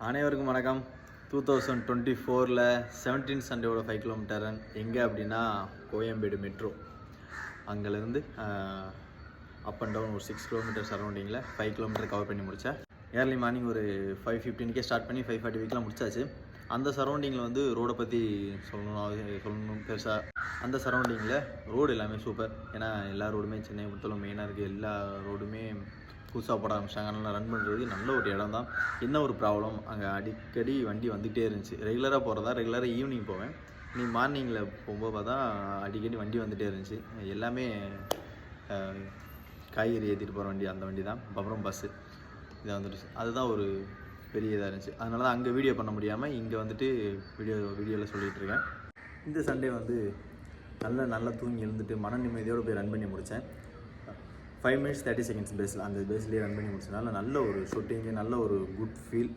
அனைவருக்கும் வணக்கம். 2024 17 சண்டேவோட 5 kilometre run எங்கே அப்படின்னா கோயம்பேடு மெட்ரோ. அங்கேருந்து அப் அண்ட் டவுன் ஒரு 6 கிலோமீட்டர் சரௌண்டிங்கில் 5 கிலோமீட்டர் கவர் பண்ணி முடித்தேன். ஏர்லி மார்னிங் ஒரு 5:15 ஸ்டார்ட் பண்ணி 5:40 முடிச்சாச்சு. அந்த சரௌண்டிங்கில் வந்து ரோடை பற்றி சொல்லணும் பெருசாக. அந்த சரௌண்டிங்கில் ரோடு எல்லாமே சூப்பர். ஏன்னா எல்லா ரோடுமே சென்னை பொறுத்தளவு மெயினாக இருக்குது. எல்லா ரோடுமே புதுசாக போட ஆரம்பிச்சிட்டாங்க. அதனால் ரன் பண்ணுறது நல்ல ஒரு இடம் தான். என்ன ஒரு ப்ராப்ளம், அங்கே அடிக்கடி வண்டி வந்துகிட்டே இருந்துச்சு. ரெகுலராக போகிறதா, ரெகுலராக ஈவினிங் போவேன். நீ மார்னிங்கில் போகும்போது பார்த்தா அடிக்கடி வண்டி வந்துகிட்டே இருந்துச்சு. எல்லாமே காய்கறி ஏற்றிட்டு போகிற வண்டி, அந்த வண்டி தான். அப்புறம் பஸ்ஸு இதை வந்துடுச்சு. அதுதான் ஒரு பெரிய இதாக இருந்துச்சு. அதனால தான் அங்கே வீடியோ பண்ண முடியாமல் இங்கே வந்துட்டு வீடியோவில் சொல்லிகிட்டு இருக்கேன். இந்த சண்டே வந்து நல்லா தூங்கி எழுந்துட்டு மன நிம்மதியோடு போய் ரன் பண்ணி முடித்தேன். 5 minutes 30 seconds பேஸில், அந்த பேஸ்லேயே ரன் பண்ணி முடிச்சதுனால நல்ல ஒரு ஷூட்டிங்கு, நல்ல ஒரு குட் ஃபீல்.